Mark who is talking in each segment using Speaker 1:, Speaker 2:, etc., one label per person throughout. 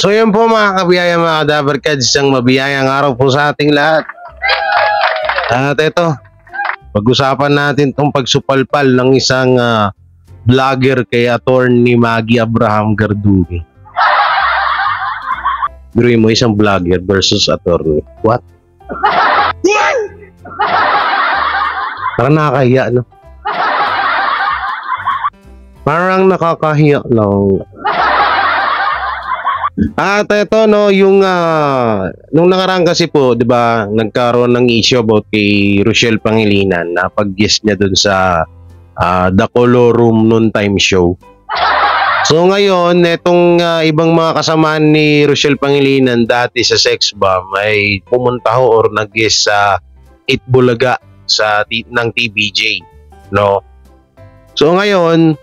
Speaker 1: So yun po mga kabiyaya, mga Dabarkads, isang mabiyayang araw po sa ating lahat. At ito, pag-usapan natin itong pagsupalpal ng isang vlogger kay Attorney Maggie Abraham Garduque. Biruin mo, isang vlogger versus attorney. What? Parang nakakahiya, no? Parang nakakahiya lang. At ito, no, yung nung nakaraan kasi po, 'di ba, nagkaroon ng issue about kay Rochelle Pangilinan na pag-guest niya dun sa The Color Room Noon Time Show. So ngayon, itong ibang mga kasamaan ni Rochelle Pangilinan dati sa Sex Bomb ay pumunta ho or nag-guest sa Itbulaga sa ng TVJ, no? So ngayon,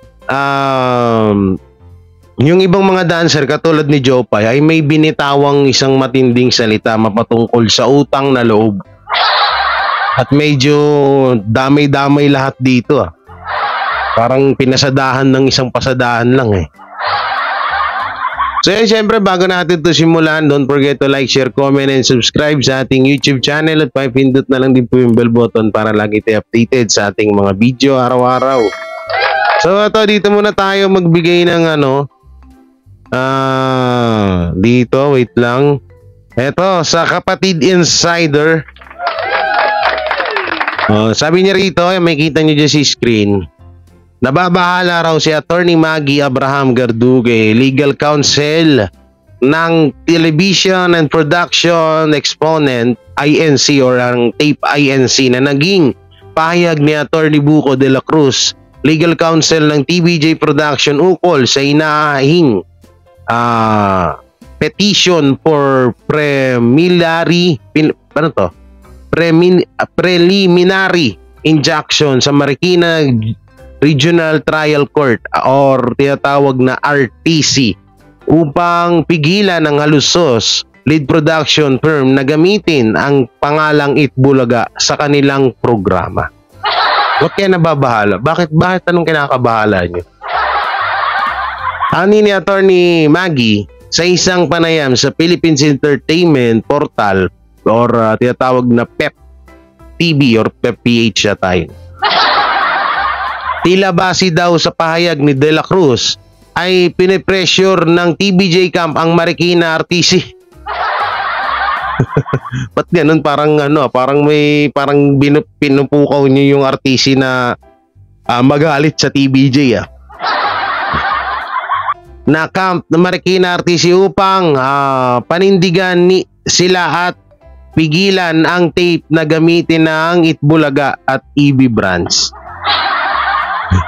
Speaker 1: yung ibang mga dancer katulad ni Jopay ay may binitawang isang matinding salita mapatungkol sa utang na loob. At medyo damay-damay lahat dito. Parang pinasadahan ng isang pasadahan lang eh. So yan, syempre bago natin ito simulan, don't forget to like, share, comment, and subscribe sa ating YouTube channel at pindot na lang din po yung bell button para lagi tayo updated sa ating mga video araw-araw. So ito, dito muna tayo magbigay ng dito, wait lang. Eto, sa Kapatid Insider. Sabi niya rito, may kita niyo dyan si screen. Nababahala raw si Attorney Maggie Abraham Garduque, legal counsel ng Television and Production Exponent INC or ang Tape INC na naging pahayag ni Attorney Buko de la Cruz, legal counsel ng TVJ Production ukol sa inaahing petition for preliminary injunction sa Marikina Regional Trial Court or tinatawag na RTC upang pigilan ng halusos lead production firm na gamitin ang pangalang Itbulaga sa kanilang programa. Bakit kaya nababahala? Bakit anong kinakabahala nyo? Ani ni Attorney Maggie sa isang panayam sa Philippines Entertainment Portal or tinatawag na PEP TV or PEP PH na tayo. Tila base daw sa pahayag ni De La Cruz ay pinipressure ng TVJ Camp ang Marikina RTC. Ba't ganun? Parang pinupukaw niyo yung RTC na magalit sa TVJ na camp na Marikina RTC upang panindigan sila at pigilan ang tape na gamitin ng Itbulaga at EB brands.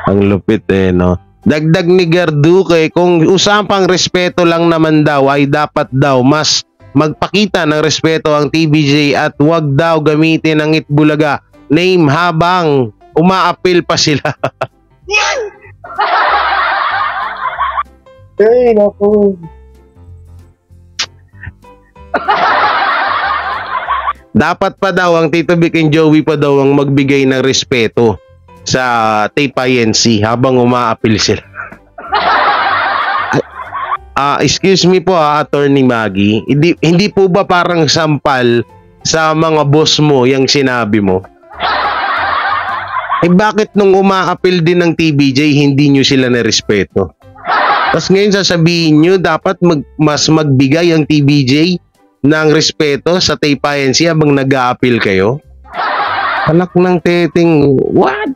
Speaker 1: Ang lupit no? Dagdag ni Garduque, kung usapang respeto lang naman daw ay dapat daw mas magpakita ng respeto ang TVJ at wag daw gamitin ang Itbulaga name habang umaapil pa sila.
Speaker 2: Ay, naku.
Speaker 1: Dapat pa daw ang Tito Vic and Joey pa daw ang magbigay ng respeto sa Tape INC habang umaapil sila. Excuse me po Attorney Maggie, hindi po ba parang sampal sa mga boss mo yung sinabi mo? Bakit nung umaapil din ng TVJ hindi nyo sila na respeto? Tapos ngayon sasabihin nyo dapat mas magbigay ang TVJ ng respeto sa Tape INC habang nag-a-appeal kayo? Anak ng teting, what?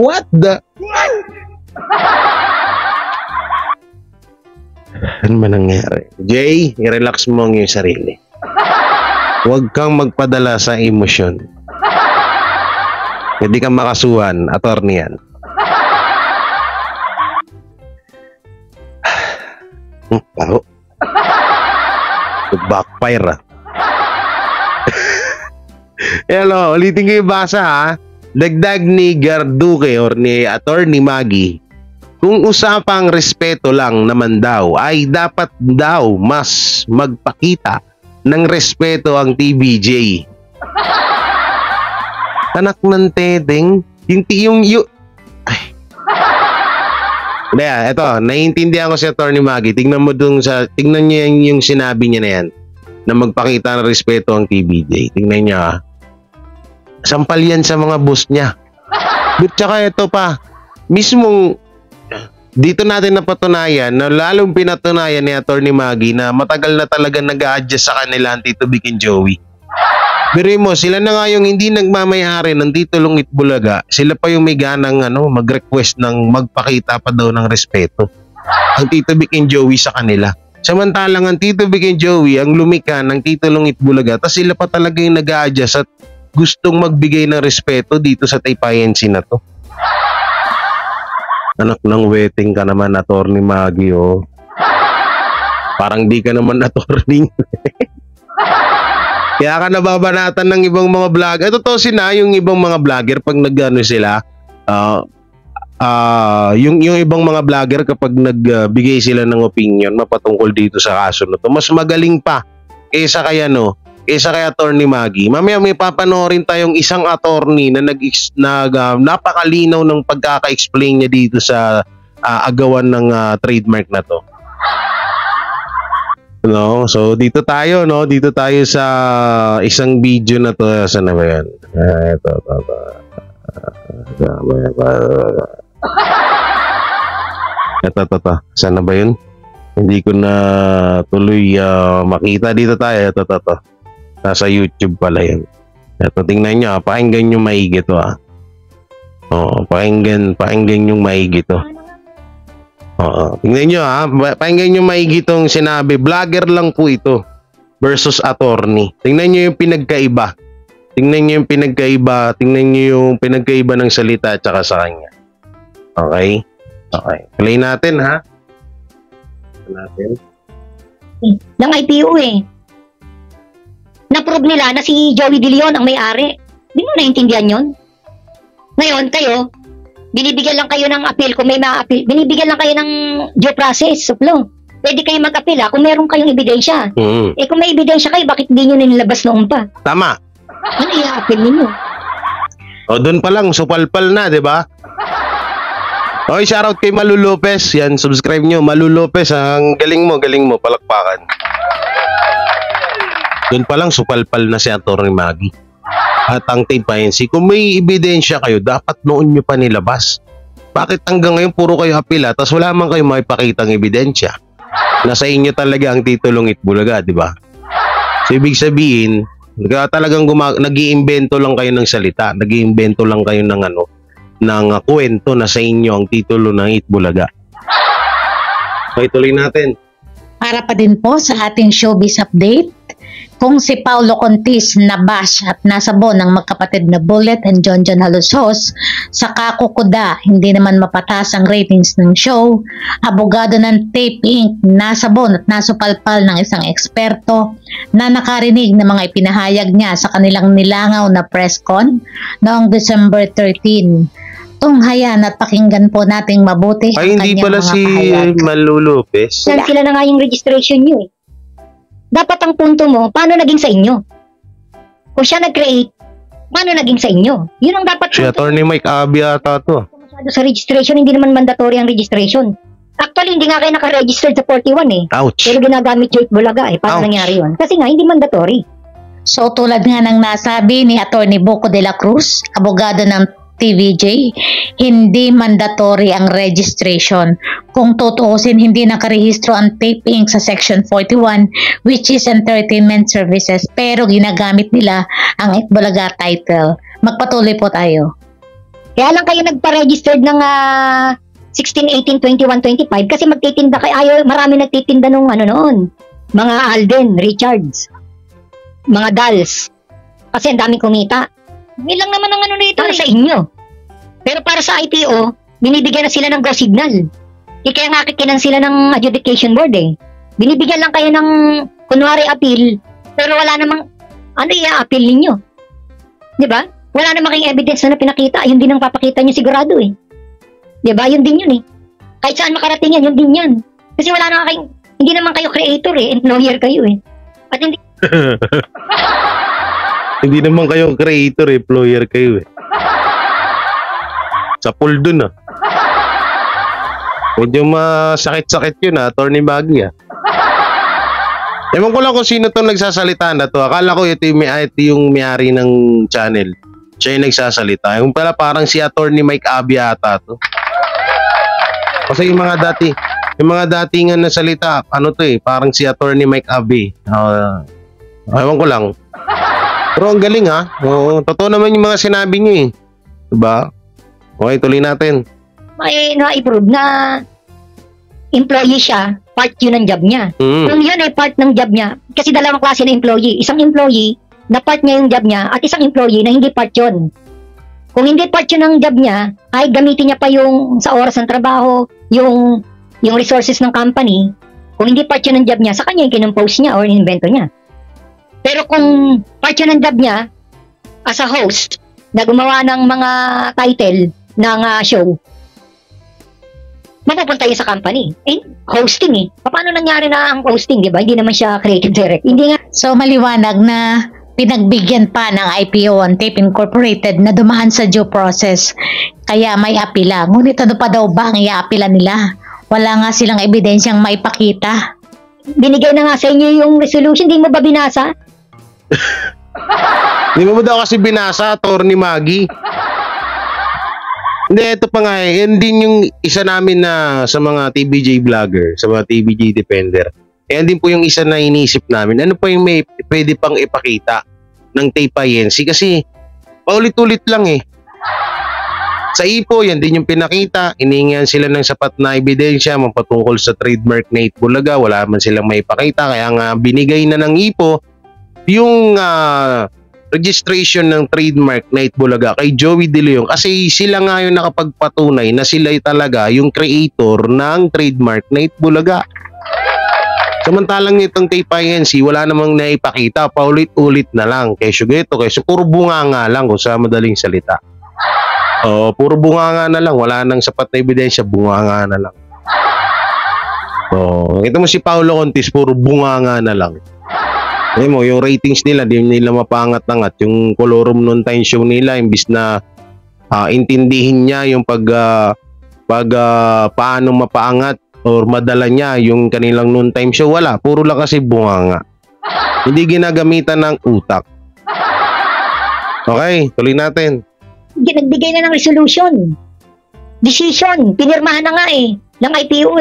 Speaker 1: What the? Ano ba nangyari? Jay, i-relax mo ang iyong sarili. Huwag kang magpadala sa emosyon. Hindi kang makasuhan, attorney yan. Paro. Backfire Hello, ulitin ko yung basa Dagdag ni Garduque or ni Attorney Maggie, kung usapang respeto lang naman daw ay dapat daw mas magpakita ng respeto ang TVJ. Anak ng teteng, yung Hindi, eto, naiintindihan ko si Atty. Maggie. Tingnan niyo yung sinabi niya na yan, na magpakita ng respeto ang TVJ. Tingnan niyo, sampal yan sa mga boss niya. But tsaka ito pa, mismong dito natin napatunayan, na lalong pinatunayan ni Atty. Maggie na matagal na talaga nag-a-adjust sa kanila ang Tito Vic and Joey. Pero mo, sila na nga yung hindi nagmamayari ng Tito Lungit Bulaga, sila pa yung may ganang mag-request ng magpakita pa daw ng respeto ang Tito Vic and Joey sa kanila. Samantalang ang Tito Vic and Joey ang lumika ng Tito Lungit Bulaga, tapos sila pa talaga yung nag-a-adjust at gustong magbigay ng respeto dito sa Taypayensi na to. Anak ng wedding ka naman, Atty. Maggie, oh. Parang di ka naman attorney. Kaya ka nababanatan ng ibang mga vlogger. Ito to yung ibang mga vlogger pag nag-ano sila, yung ibang mga vlogger kapag nagbigay sila ng opinion mapatungkol dito sa kaso na to, mas magaling pa kaysa kay Atty. Maggie. Mamaya may papanoorin tayong isang attorney na napakalinaw ng pagkaka-explain niya dito sa agawan ng trademark na to. No, so dito tayo sa isang video na to. Saan na ba yan? Ito. Saan na ba yun? Hindi ko na tuloy makita. Dito tayo. Ito. Nasa YouTube pala yun. Ito, tingnan nyo. Pakinggan nyo maigi to. Oo, pakinggan yung maigi to. Oo. Tingnan nyo pakinggan nyo maigi itong sinabi. Vlogger lang po ito versus attorney. Tingnan nyo yung pinagkaiba. Tingnan nyo yung pinagkaiba ng salita at saka sa kanya. Okay? Play natin, ha?
Speaker 2: Ng IPO Na-prove nila na si Joey De Leon ang may-ari. Hindi mo naintindihan yun? Ngayon, kayo, binibigyan lang kayo ng appeal kung may ma-appeal. Binibigyan lang kayo ng due process of law. Pwede kayo mag-appeal kung meron kayong ebidensya. Kung may ebidensya kayo, bakit hindi nyo nilabas noon pa?
Speaker 1: Tama.
Speaker 2: Ano i-appeal ninyo?
Speaker 1: O, doon pa lang, supalpal na, di ba? Okay, shoutout kay Malu Lopez. Yan, subscribe nyo. Malu Lopez, ang galing mo, palakpakan. Doon pa lang, supalpal na si Atty. Maggie. At ang Taypayensi, kung may ebidensya kayo, dapat noon nyo pa nilabas. Bakit hanggang ngayon puro kayo apila, tapos wala man kayo makipakitang ebidensya? Nasa inyo talaga ang Tito Lungit Bulaga, di ba? So, ibig sabihin, talagang nag-iimbento lang kayo ng salita, nag-iimbento lang kayo ng kwento na sa inyo ang titulo ng Itbulaga. Okay, tuloy natin.
Speaker 3: Para pa din po sa ating showbiz update, kung si Paulo Contis nabash at nasabo ng magkapatid na Bullet and John Halusos sa kakukuda, hindi naman mapatas ang ratings ng show, abogado ng Tape Inc. nasabon at nasupalpal ng isang eksperto na nakarinig ng mga ipinahayag niya sa kanilang nilangaw na press con noong December 13. Tunghayan at pakinggan po nating mabuti
Speaker 1: ang hindi pala si Malu Lopez.
Speaker 2: Sila na nga yung registration nyo Dapat ang punto mo, paano naging sa inyo? Kung siya nag-create, paano naging sa inyo? Yun ang dapat
Speaker 1: si Atty. Mike Abi ata to.
Speaker 2: Sa registration, hindi naman mandatory ang registration. Actually, hindi nga kayo naka-registered sa 41
Speaker 1: Ouch.
Speaker 2: Pero ginagamit Joy Bulaga Paano nangyari yun? Kasi nga, hindi mandatory.
Speaker 3: So tulad nga ng nasabi ni Atty. Buko de la Cruz, abogado ng TVJ, hindi mandatory ang registration. Kung tutuusin, hindi nakarehistro ang Tape Inc. sa Section 41, which is Entertainment Services, pero ginagamit nila ang Itbulaga title. Magpatuloy po tayo.
Speaker 2: Kaya lang kayo nagpa-registered ng 16, 18, 21, 25 kasi magtitinda kayo. Marami nagtitinda nung noon. Mga Alden, Richards, mga Dals. Kasi ang daming kumita. Ilang naman ang nito para sa inyo. Pero para sa IPO, binibigyan na sila ng go signal. Kaya nga kikinan sila ng adjudication board Binibigyan lang kayo ng kunwari appeal, pero wala namang i-appeal ninyo. Di ba? Wala namang kayong evidence na pinakita. Yun din ang papakita nyo sigurado Di ba? Yun din yun Kahit saan makarating yan, yun din yan. Kasi wala naman kayong, hindi naman kayo creator employer kayo At hindi
Speaker 1: Hindi naman kayo creator, employer kayo Sa pool dun Medyo masakit-sakit yun Attorney Maggie Ewan ko lang kung sino itong nagsasalita na to. Akala ko ito yung may-ari ng channel. Siya yung nagsasalita. Yung pala parang si Attorney Mike Abby ata to. Kasi yung mga datingan na salita, ano to parang si Attorney Mike Abby. Ewan ko lang. Pero ang galing Oo, totoo naman yung mga sinabi niyo Diba? Okay, tuloy natin.
Speaker 2: May na-approve na employee siya, part yun ng job niya. Kung yun ay part ng job niya, kasi dalawang klase na employee. Isang employee na part niya yung job niya at isang employee na hindi part yun. Kung hindi part yun ng job niya, ay gamitin niya pa yung sa oras ng trabaho, yung resources ng company. Kung hindi part yun ng job niya, sa kanya yung kinompose niya or invento niya. Pero kung part yun ng job niya, as a host, na gumawa ng mga title ng show, mapupunta yun sa company. Hosting Paano nangyari na ang hosting, di ba? Hindi naman siya creative director. Hindi nga.
Speaker 3: So maliwanag na pinagbigyan pa ng IPO on Tape Incorporated na dumahan sa due process. Kaya may apila. Ngunit ano pa daw ba ang iaapila nila? Wala nga silang ebidensyang maipakita.
Speaker 2: Binigay na nga sa inyo yung resolution. Hindi mo ba binasa?
Speaker 1: Hindi mo daw kasi binasa, Attorney Maggie. Hindi, ito pa nga yan din yung isa namin na sa mga TBJ vlogger, sa mga TBJ defender. Yan din po yung isa na inisip namin. Ano pa yung may pwede pang ipakita ng tape INC? Kasi paulit-ulit lang Sa IPO, yan din yung pinakita. Iningihan sila ng sapat na ebidensya mapatungkol sa trademark na Itbulaga. Wala man silang may ipakita. Kaya nga binigay na ng IPO yung registration ng trademark na Itbulaga kay Joey De Leon kasi sila nga yung nakapagpatunay na sila talaga yung creator ng trademark na Itbulaga. Samantalang nitong tape INC, wala namang naipakita, paulit-ulit na lang. Kesyo ganito, kesyo puro bunganga lang kung sa madaling salita. Puro bunganga na lang, wala nang sapat na ebidensya, bunganga na lang. Ito mo si Paulo Contis, puro bunganga na lang. Mo, yung ratings nila, di nila mapangat-angat. Yung Colorum Noon Time Show nila, imbis na intindihin niya yung paano mapaangat or madala niya yung kanilang Noon Time Show, wala. Puro lang kasi bunganga. Hindi ginagamitan ng utak. Okay, tuloy natin.
Speaker 2: Nagbigay na ng resolution. Decision. Pinirmahan na nga ng IPO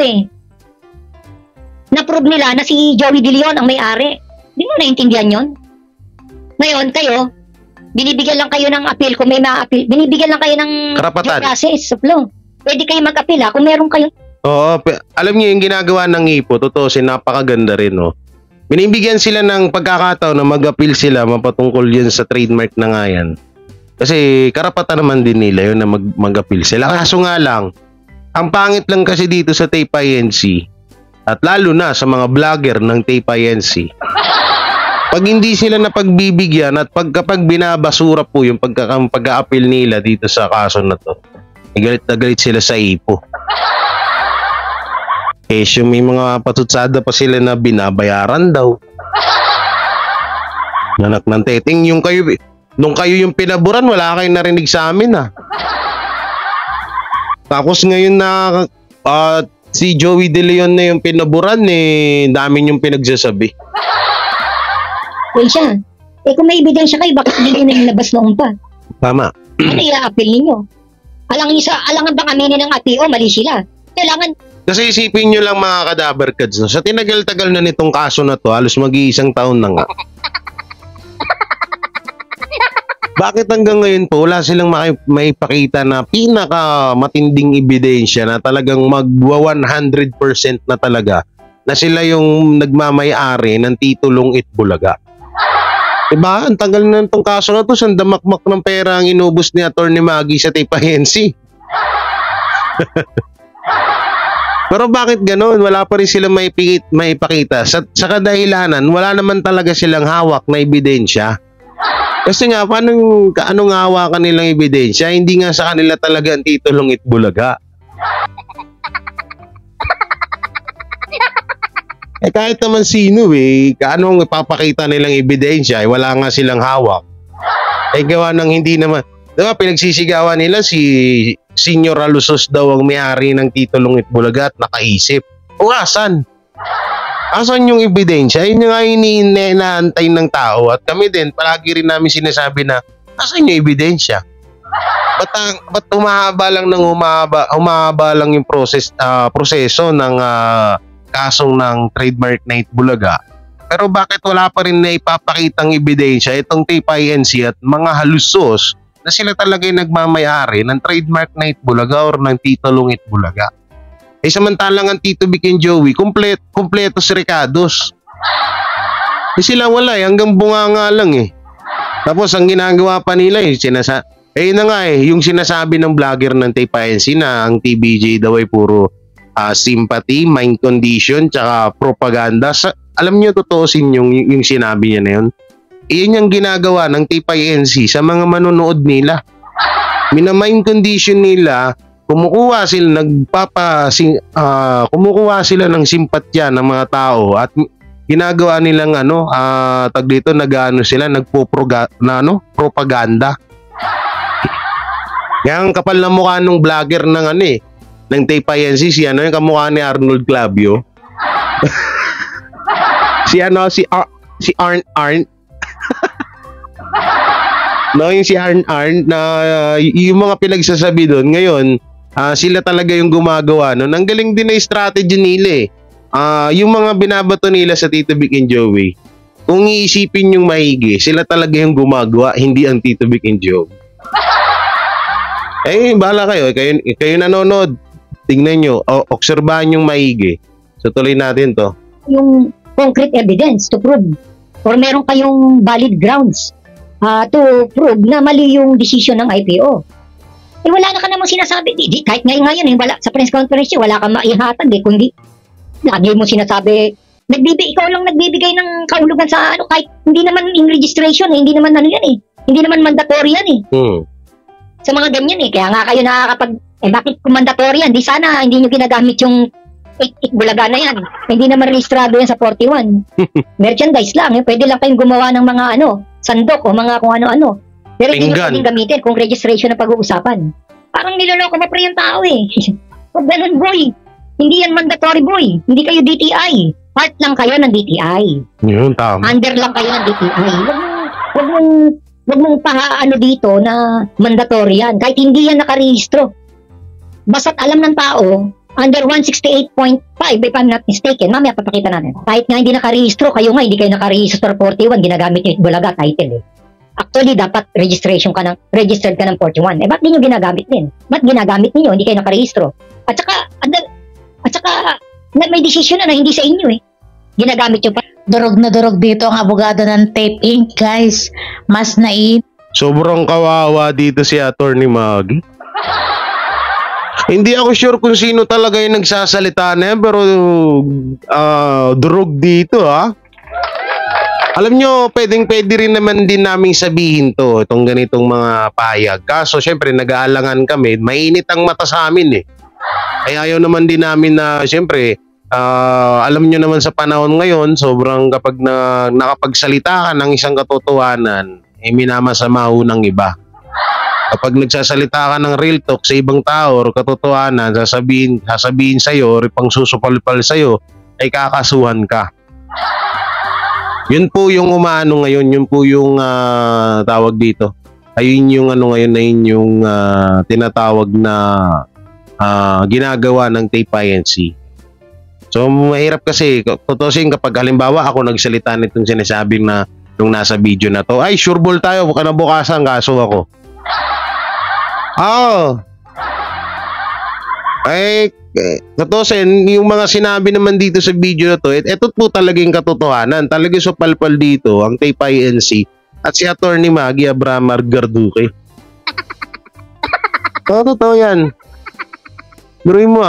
Speaker 2: Na-prove nila na si Joey De Leon ang may-ari. Hindi mo naintindihan yun? Ngayon, kayo, binibigyan lang kayo ng appeal kung may ma-appeal. Binibigyan lang kayo ng
Speaker 1: karapatan.
Speaker 2: Process of law. Pwede kayo mag-appeal kung meron kayo.
Speaker 1: Oo, alam niyo yung ginagawa ng IPO, totoo, napakaganda rin, Binibigyan sila ng pagkakataon na mag-appeal sila mapatungkol yan sa trademark na nga yan. Kasi karapatan naman din nila yun na mag-appeal sila. Kaso nga lang, ang pangit lang kasi dito sa Tape INC, at lalo na sa mga vlogger ng Tape INC, pag hindi sila napagbibigyan at kapag binabasura po yung pag-a-appeal nila dito sa kaso na to, galit na galit sila sa IPO. May mga patutsada pa sila na binabayaran daw. Nanak ng teting, nung kayo yung pinaburan, wala kayong narinig sa amin Tapos ngayon na si Joey De Leon na yung pinaburan, dami yung pinagsasabi.
Speaker 2: Siya. Kung may ebidensya kayo, bakit hindi nyo nilabas noon pa?
Speaker 1: Tama.
Speaker 2: Ano i-appeal ninyo? Alangan bang aminin ng ATO, mali sila. Kailangan.
Speaker 1: Kasi isipin nyo lang mga kadaver kads, sa tinagal-tagal na nitong kaso na to, halos mag-iisang taon na nga. Bakit hanggang ngayon po, wala silang maipakita na pinaka-matinding ebidensya na talagang magwa 100% na talaga na sila yung nagmamay-ari ng titulong Itbulaga. Diba? Ang tagal na itong kaso na to, sandamakmak ng pera ang inubos ni Attorney Maggie sa Tape INC. Pero bakit ganun? Wala pa rin silang maipakita. Sa kadahilanan, wala naman talaga silang hawak na ebidensya. Kasi nga, anong hawakan nilang ebidensya? Hindi nga sa kanila talaga ang titulong Itbulaga. Kahit naman sino anong ipapakita nilang ebidensya, wala nga silang hawak. Gawa ng hindi naman, diba, pinagsisigawan nila si Senior Alusos daw ang may-ari ng titulong Itbulaga at nakaisip. O asan? Asan yung ebidensya? Yun yung nga inaantay ng tao at kami din, palagi rin namin sinasabi na asan yung ebidensya? Ba't humahaba lang ng humahaba lang yung proseso ng kasong ng trademark na Itbulaga? Pero bakit wala pa rin na ipapakitang ebidensya itong TPINC at mga halusos na sila talaga yung nagmamayari ng trademark na Itbulaga or ng titulong Itbulaga? Samantalang ang Tito Vic and Joey, kompleto si Ricados. Sila wala hanggang bunganga lang eh. Tapos ang ginagawa pa nila yung sinasabi ng vlogger ng TPINC na ang TBJ daw ay puro sympathy, mind condition, tsaka propaganda. Alam niyo, totoosin yung sinabi niya na yun. Iyan yung ginagawa ng TPINC sa mga manonood nila. Mina-mind condition nila, kumukuha sila ng simpatya ng mga tao at ginagawa nilang propaganda. Yang kapal na mukha nung vlogger ng TPINC, yung kamukha ni Arnold Clavio. si Arn. No, yung si Arn na yung mga pinagsasabi doon ngayon, sila talaga yung gumagawa. No? Ang galing din na strategy nila eh. Yung mga binabato nila sa Tito Vic and Joey, kung iisipin yung maigi, sila talaga yung gumagawa, hindi ang Tito Vic and Joey. Bahala kayo. Kayo nanonood. Tingnan nyo. Obserbahan yung maigi. So tuloy natin to.
Speaker 2: Yung concrete evidence to prove or meron kayong valid grounds to prove na mali yung decision ng IPO. Wala na ka namang sinasabi. Kahit ngayon wala, sa press conference wala kang maihatag kundi lagi mo sinasabi, ikaw lang nagbibigay ng kahulugan sa kahit hindi naman in registration hindi naman hindi naman mandatory yan sa mga ganyan kaya nga kayo nakakapag bakit kung mandatory yan, di sana hindi nyo ginagamit yung Itbulaga na yan, hindi naman rehistrado yan sa 41. Merchandise lang, pwede lang kayong gumawa ng mga sandok o mga kung ano-ano, pero hindi nyo pwedeng gamitin kung registration na pag-uusapan. Parang niloloko mo pre yung tao Huwag ganun boy, hindi yan mandatory boy, hindi kayo DTI, part lang kayo ng DTI.
Speaker 1: Yun, tama.
Speaker 2: Under lang kayo ng DTI. Huwag mong dito na mandatory yan, kahit hindi yan nakarehistro. Basta't alam ng tao, under 168.5 if I'm not mistaken, mamaya papakita natin. Kahit nga hindi nakarehistro, kayo nga hindi kayo nakarehistro 41, ginagamit yung Itbulaga title Actually, dapat registered ka ng 41. Ba't di nyo ginagamit din? Ba't ginagamit niyo? Hindi kayo nakarehistro. At saka, may decision na hindi sa inyo Ginagamit yung
Speaker 3: Durog na durog dito ang abogado ng Tape Inc. Guys, mas
Speaker 1: sobrang kawawa dito si Attorney Maggie. Hindi ako sure kung sino talaga yung nagsasalita na yan, pero durog dito Alam nyo, pwede rin naman din naming sabihin itong ganitong mga payag. Kaso syempre nag-aalangan kami, mainit ang mata sa amin Kaya ayaw naman din namin na syempre, alam nyo naman sa panahon ngayon, sobrang kapag nakapagsalita ka ng isang katotohanan, minamasama ng iba. Kapag nagsasalita ka ng real talk sa ibang tao or katotohanan, sasabihin sa'yo or pang susupalpal sa'yo, ay kakasuhan ka. Yun po yung umaano ngayon, yun po yung tawag dito. Ayun yung ngayon na yun yung tinatawag na ginagawa ng TPINC. So mahirap kasi, tutusin kapag halimbawa ako nagsalita nitong sinasabing na nung nasa video na to, ay sure ball tayo, kanabukasan kaso ako. Tutusin, yung mga sinabi naman dito sa video na to, ito po talaga yung katotohanan. Talaga supalpal dito ang TPINC at si Attorney Maggie Abramar Garduque. Totoo yan. Biruin mo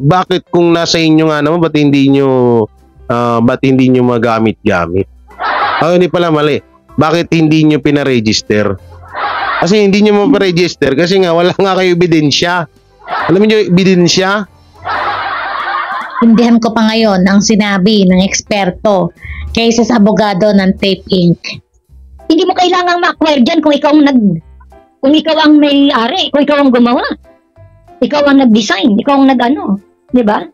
Speaker 1: bakit kung nasa inyo nga naman, ba't hindi nyo magamit-gamit? Hindi pala mali. Bakit hindi nyo pinaregister? Kasi hindi nyo maparegister kasi nga wala nga kayo ebidensya. Alam niyo ebidensya?
Speaker 3: Hindihan ko pa ngayon ang sinabi ng eksperto kaysa sa abogado ng Tape Inc.
Speaker 2: Hindi mo kailangang ma-acquire dyan kung ikaw ang Kung ikaw ang may-ari, kung ikaw ang gumawa, ikaw ang nag-design, ikaw ang nag-ano, di ba?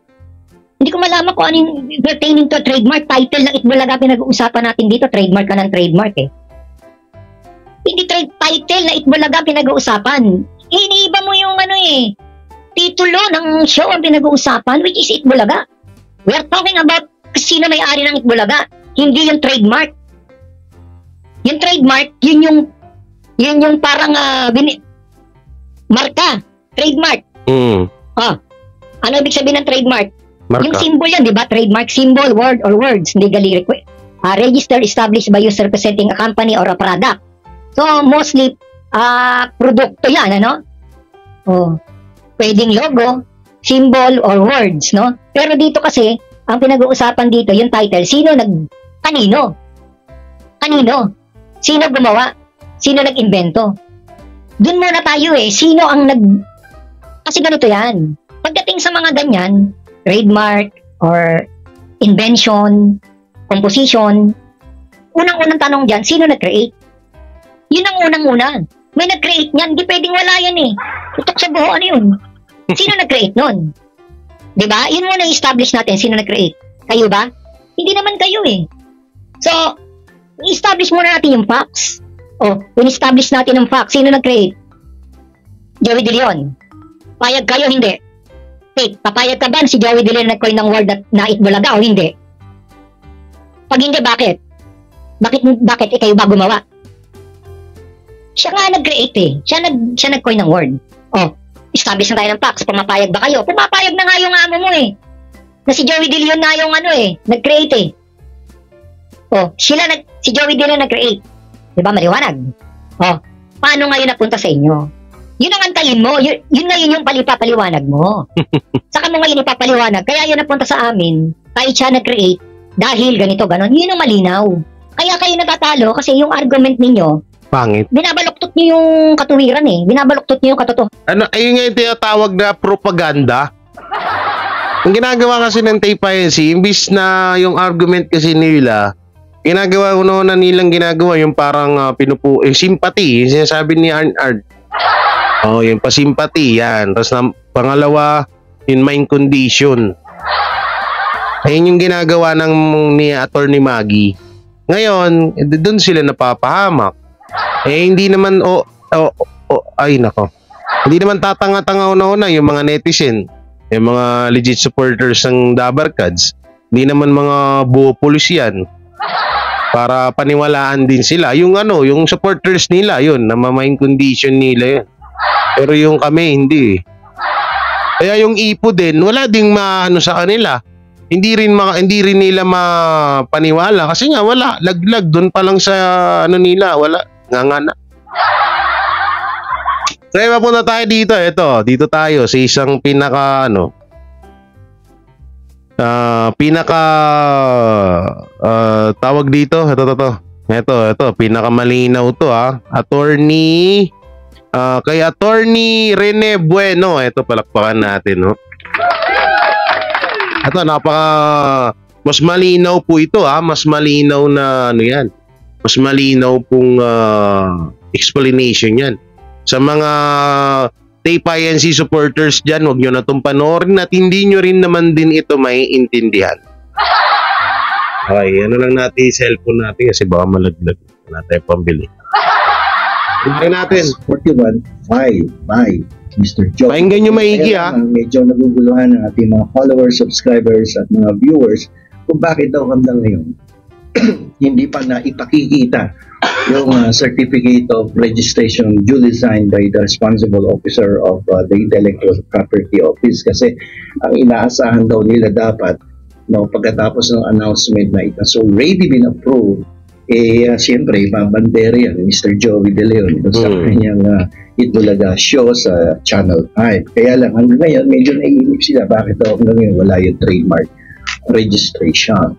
Speaker 2: Hindi ko malaman kung ano yung pertaining to trademark, title ng Itbulaga pinag-uusapan natin dito, trademark ka ng trademark eh. Hindi title na Itbulaga pinag-uusapan. Iniiba mo yung ano eh, titulo ng show ang pinag-uusapan, which is Itbulaga. We are talking about sino may-ari ng Itbulaga, hindi yung trademark. Yung trademark, yun yung parang marka, trademark. Ano ibig sabihin ng trademark?
Speaker 1: Marka.
Speaker 2: Yung symbol yan, di ba? Trademark, symbol, word, or words, legally registered, established by use representing a company or a product. So, mostly, produkto yan, ano? Pwedeng logo, symbol, or words, no? Pero dito kasi, ang pinag-uusapan dito, yung title, kanino? Sino gumawa? Sino nag-invento? Doon muna tayo eh. Kasi ganito yan. Pagdating sa mga ganyan, trademark or invention, composition, unang-unang tanong dyan, sino nag-create? Yun ang unang-una. May nag-create niyan, hindi pwedeng wala yan eh. Tutok sa buho, ano yun? Sino nag-create nun? Diba? Yun muna i-establish natin, sino nag-create. Kayo ba? Hindi naman kayo eh. So, i-establish muna natin yung facts. In-establish natin yung facts. Sino nag-create? Joey De Leon. Payag kayo, hindi? Papayag ka ba si Joey De Leon nag-coin ng word na Itbulaga o hindi? Pag hindi, bakit? Bakit kayo ba gumawa? Siya nga nag-create eh. Siya nag-coin ng word. Establish na tayo ng facts. Pumapayag ba kayo? Pumapayag na nga yung amo mo eh. Na si Joey De Leon na yung nag-create eh. Si Joey De Leon nag-create. Diba maliwanag? Paano ngayon napunta sa inyo? Yun ang antayin mo. Yun ngayon yung palipapaliwanag mo. Saka mo ngayon ipapaliwanag. Kaya yun napunta sa amin. Kahit siya nag-create. Dahil ganito, ganon. Yun ang malinaw. Kaya kayo natatalo kasi yung argument ninyo,
Speaker 1: pangit.
Speaker 2: Binabaluktot niyo yung katuwiran eh. Binabaluktot niyo yung katotohanan.
Speaker 1: Ayun nga yung tinatawag na propaganda. Ang ginagawa kasi ng TPINC, imbis na yung argument kasi nila, nilang ginagawa yung parang sympathy, yung sinasabi ni Arn. Yung pasimpati yan. Tapos pangalawa, yung mind condition. Ayun yung ginagawa ni Attorney Maggie. Ngayon, doon sila napapahamak. Hindi naman ay nako. Hindi naman tatanga-tanga una yung mga netizen, yung mga legit supporters ng Dabarkads. Hindi naman mga buo pulis yan. Para paniwalaan din sila. Yung supporters nila, yun, na ma-mind condition nila yun. Pero yung kami, hindi. Kaya yung IPO din, wala ding maano sa kanila. Hindi rin nila mapaniwala kasi nga wala, laglag doon pa lang sa nila, wala, ngangana. So, mapunta tayo dito. Dito tayo sa isang tawag dito. Ito, pinakamalinaw to Attorney kay Attorney Rene Bueno. Ito, palakpakan natin, no. Ito, mas malinaw po ito, mas malinaw na yan. Mas malinaw pong explanation yan. Sa mga TPINC supporters dyan, huwag nyo na itong panoorin at hindi nyo rin naman din ito maiintindihan. Okay, lang natin yung cellphone natin kasi baka malaglag. Wala tayo pambili. Tingnan natin.
Speaker 4: 41.5 by Mr. Joe.
Speaker 1: Pakinggan nyo maigi
Speaker 4: Medyo naguguluhan ng ating mga followers, subscribers at mga viewers kung bakit daw hanggang ngayon hindi pa na ipakikita yung certificate of registration duly signed by the responsible officer of the Intellectual Property Office kasi ang inaasahan daw nila dapat pagkatapos ng announcement na it has already been approved siyempre babandere yan Mr. Joey De Leon sa kanyang Itbulaga show sa Channel 5. Kaya lang hanggang ngayon medyo naiinip sila bakit daw hanggang ngayon wala yung trademark registration.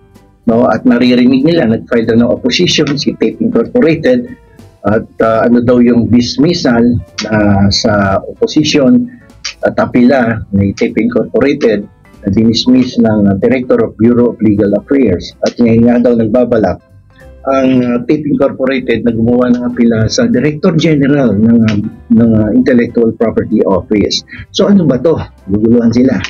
Speaker 4: At naririnig nila, nag-file ng opposition, si Tape Incorporated, at daw yung dismissal sa opposition at apila ni Tape Incorporated na dinismiss ng Director of Bureau of Legal Affairs. At ngayon nga daw nagbabalak ang TIP Incorporated na gumawa ng apela sa Director General ng Intellectual Property Office. So ano ba to? Guguluhan sila.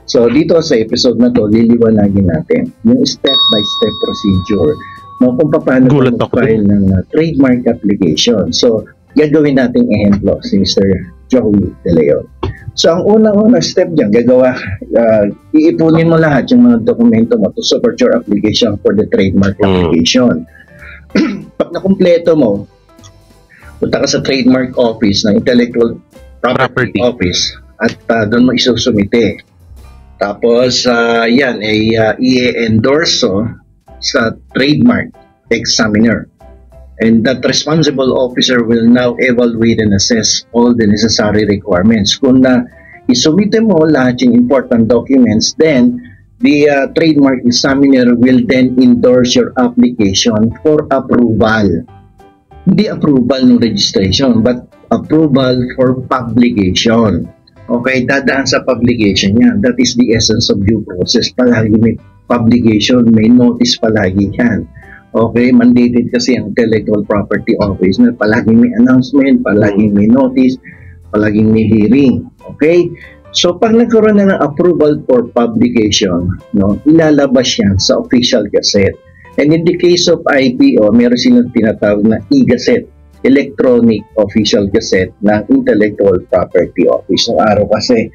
Speaker 4: So dito sa episode na to, liliwanagin natin yung step-by-step procedure kung paano mag-file ng trademark application. So gagawin nating ehemplo si Mr. Joey De Leon. So ang unang step dyan, iipunin mo lahat yung mga dokumento mo to support your application for the trademark application. Pag nakumpleto mo, punta ka sa trademark office ng Intellectual Property Office at doon mo isusumite. Tapos yan ay i-endorso sa trademark examiner. And that responsible officer will now evaluate and assess all the necessary requirements. Kung isumite mo lahat yung important documents, then the trademark examiner will then endorse your application for approval. Hindi approval ng registration, but approval for publication. Okay, dadaan sa publication yan. That is the essence of due process. Palagi may publication, may notice palagi yan. Okay, mandated kasi ang Intellectual Property Office na palaging may announcement, palaging may notice, palaging may hearing. Okay? So, pag nagkaroon na ng approval for publication, ilalabas yan sa official gazette. And in the case of IPO, meron silang tinatawag na e-gazette, Electronic Official Gazette ng Intellectual Property Office. Noong araw kasi,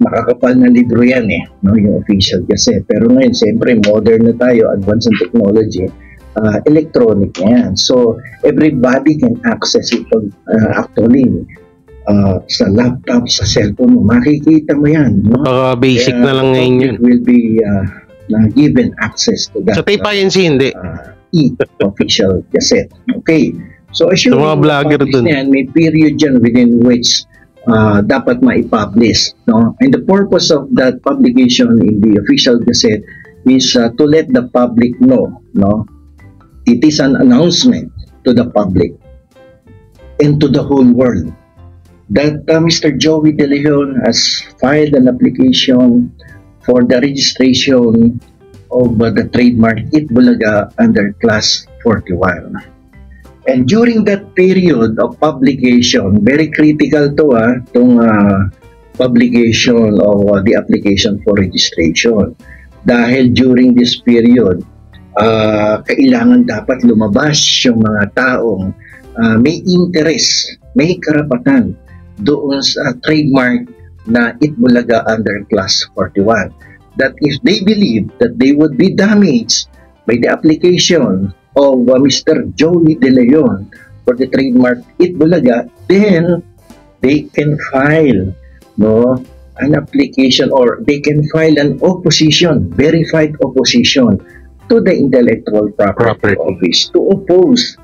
Speaker 4: makakapal na libro yan yung official gazette. Pero ngayon, siyempre, modern na tayo, advanced in technology, electronic yan. So, everybody can access it actually sa laptop, sa cellphone mo. Makikita mo yan.
Speaker 1: Basic na lang ngayon yun.
Speaker 4: It will be given access to that.
Speaker 1: Sa TIP-INC hindi.
Speaker 4: E-official gazette. Okay. So, assuming
Speaker 1: mga vlogger dun,
Speaker 4: may period dyan within which dapat ma-publish. And the purpose of that publication in the official gazette is to let the public know. It is an announcement to the public and to the whole world that Mr. Joey De Leon has filed an application for the registration of the trademark Itbulaga under Class 41. And during that period of publication, very critical to itong publication of the application for registration. Dahil during this period, kailangan dapat lumabas yung mga taong may interest, may karapatan doon sa trademark na Itbulaga under Class 41. That if they believe that they would be damaged by the application of Mr. Joey De Leon for the trademark Itbulaga, then they can file an application, or they can file an opposition, verified opposition to the Intellectual Property Office to oppose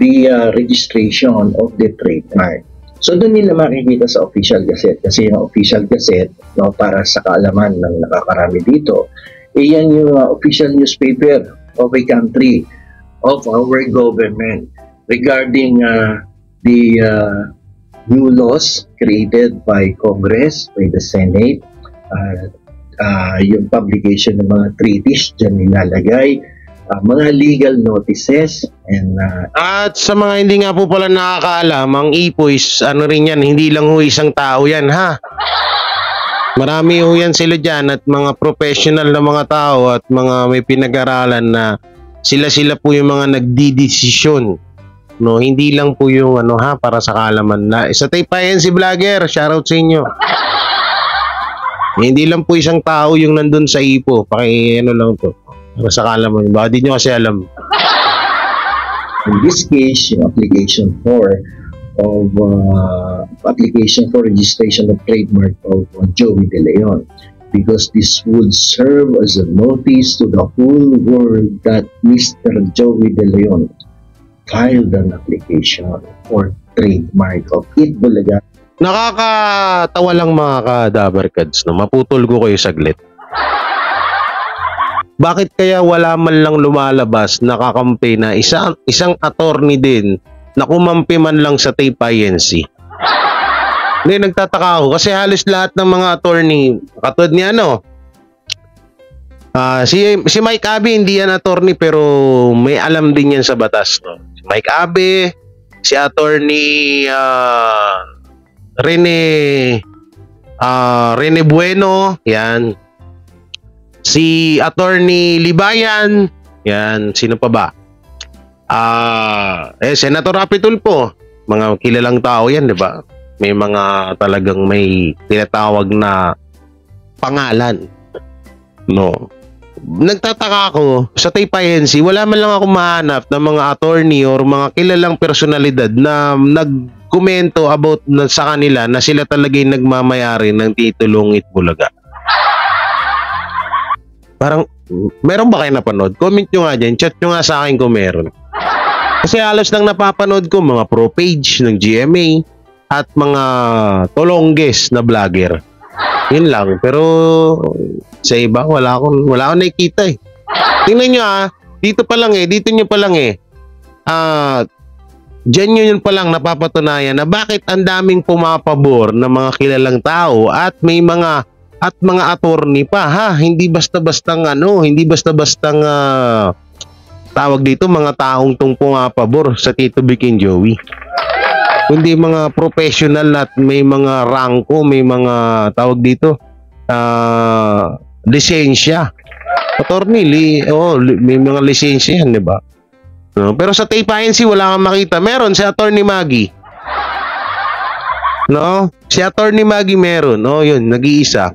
Speaker 4: the registration of the trademark. So doon nila makikita sa official gazette, kasi yung official gazette, para sa kaalaman ng nakakarami dito, yan yung official newspaper of a country, of our government, regarding the new laws created by Congress, by the Senate, yung publication ng mga treaties dyan nilalagay, mga legal notices, and
Speaker 1: at sa mga hindi nga po pala nakakaalam, ang IPO rin yan, hindi lang isang tao yan marami yan sila dyan, at mga professional na mga tao at mga may pinag-aralan na sila po yung mga nagdidesisyon, hindi lang po yung para sa kaalaman na sa TIP-INC vlogger, shoutout sa inyo. Hindi lang po isang tao yung nandun sa IPO, lang to para sa kaalaman, baka di nyo kasi alam.
Speaker 4: In this case, yung application for registration of trademark of Joey De Leon, because this would serve as a notice to the whole world that Mr. Joey De Leon filed an application for trademark of Itbulaga.
Speaker 1: Nakakatawa lang mga ka-Dabarkads, maputol ko kayo saglit. Bakit kaya wala man lang lumalabas na kakampi na isang attorney din na kumampi man lang sa TIP-INC? Hindi, nagtataka ako kasi halos lahat ng mga attorney, katulad ni Si Mike Abe hindi yan attorney pero may alam din yan sa batas, no? Si Mike Abe, si attorney Rene Bueno, yan. Si attorney Libayan, yan. Sino pa ba? Senator Rapi Tulfo, mga kilalang tao yan, di ba? May mga talagang may tinatawag na pangalan, no? Nagtataka ako sa TayPayensi, wala man lang ako mahanap ng mga attorney or mga kilalang personalidad na nagkomento about sa kanila na sila talaga yung nagmamayari ng titulong Itbulaga. Parang, meron ba kayo napanood? Comment nyo nga dyan, chat nyo nga sa akin kung meron. Kasi halos lang napapanood ko mga pro page ng GMA at mga tolongges na vlogger. Yun lang. Pero sa iba, wala akong nakikita eh. Tingnan nyo dito nyo pa lang dyan yun pa lang napapatunayan na bakit ang daming pumapabor ng mga kilalang tao at mga attorney pa, hindi basta-bastang tawag dito, mga taong tong pumapabor sa Tito Vic and Joey. Kundi mga professional at may mga rangko, may mga tawag dito, lisensya. Attorney, may mga lisensya yan, di ba? No? Pero sa TayPayensi wala kang makita. Meron si Attorney Maggie. No? Si Attorney Maggie meron. Yun, nag-iisa.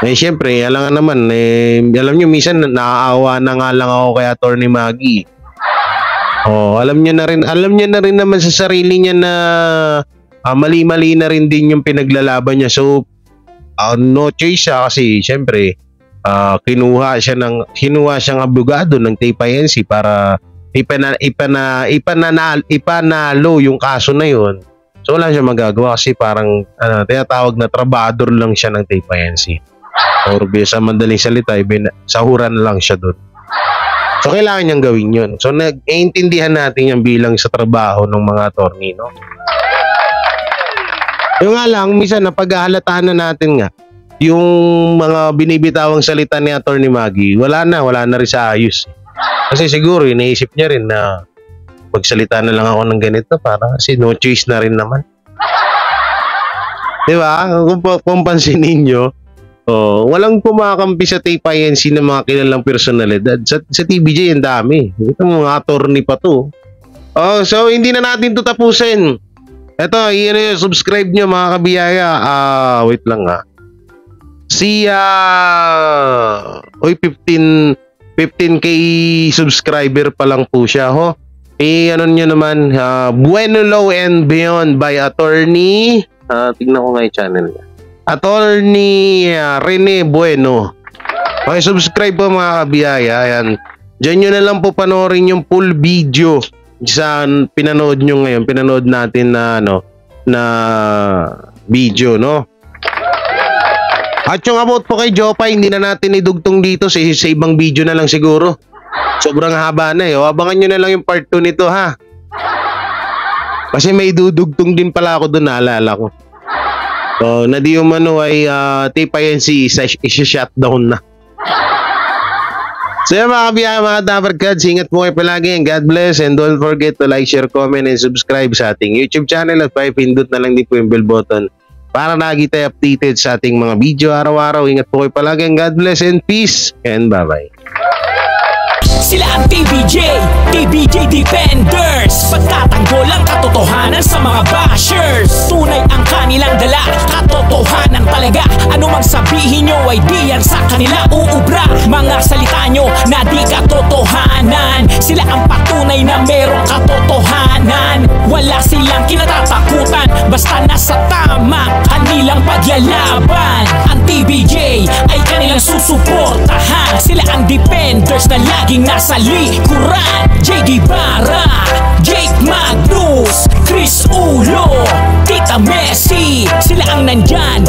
Speaker 1: Siyempre, alam nyo, minsan naaawa na nga lang ako kay Attorney Maggie. Alam niya na rin naman sa sarili niya na mali-mali na rin din yung pinaglalaban niya. So, no choice siya kasi siyempre, kinuha siyang abogado ng TayPayensi para ipanalo yung kaso na yun. So, wala siya magagawa kasi parang tinatawag na trabador lang siya ng TayPayensi. Or sa madaling salita, sahuran lang siya doon. So, kailangan niyang gawin yun. So, nag-iintindihan natin yan bilang sa trabaho ng mga attorney, no? Yung nga lang, minsan napaghahalataan na natin nga, yung mga binibitawang salita ni Attorney Maggie, wala na rin sa ayos. Kasi siguro, iniisip niya rin na magsalita na lang ako ng ganito kasi no choice na rin naman. Diba? Kung pansinin nyo, walang kumakampi sa TayPayensi ng mga kilalang personalidad. Sa TVJ, ang dami. Ito mga attorney pa to. So, hindi na natin ito tapusin. Ito, subscribe nyo mga kabiyaya. Wait lang Si 15k subscriber pa lang po siya. Ano nyo naman, Bueno Law and Beyond by Attorney. Tignan ko nga yung channel niya. Attorney Rene Bueno. Okay, subscribe po mga kabiyaya. Ayan. Diyan nyo na lang po panoorin yung full video sa pinanood nyo ngayon. Pinanood natin na video, no? At yung about po kay Jopay, hindi na natin idugtong dito sa ibang video na lang siguro. Sobrang haba na Abangan nyo na lang yung part 2 nito, Kasi may dudugtong din pala ako doon, naalala ko. So, na di umano ay TayPayensi isa-shutdown na. So, mga kabiyaya, mga Dabarkads, ingat po kayo palagi and God bless, and don't forget to like, share, comment, and subscribe sa ating YouTube channel at pindot na lang din po yung bell button para lagi tayo updated sa ating mga video araw-araw. Ingat po kayo palagi and God bless and peace and bye-bye.
Speaker 5: Sila ang TVJ Defenders. Pagtatanggol ang katotohanan sa mga bashers. Tunay ang kanilang dala, katotohanan talaga. Ano mang sabihin nyo ay di yan sa kanila uubra. Mga salita nyo na di katotohanan. Sila ang patunay na merong katotohanan. Wala silang kinatatakutan, basta nasa tama kanilang paglalaban. Ang TVJ ay kanilang susuportahan. Sila ang defenders na laging nasa likuran. JD Barra, Jake Magnus, Chris Ulo, Tita Messi, sila ang nandyan.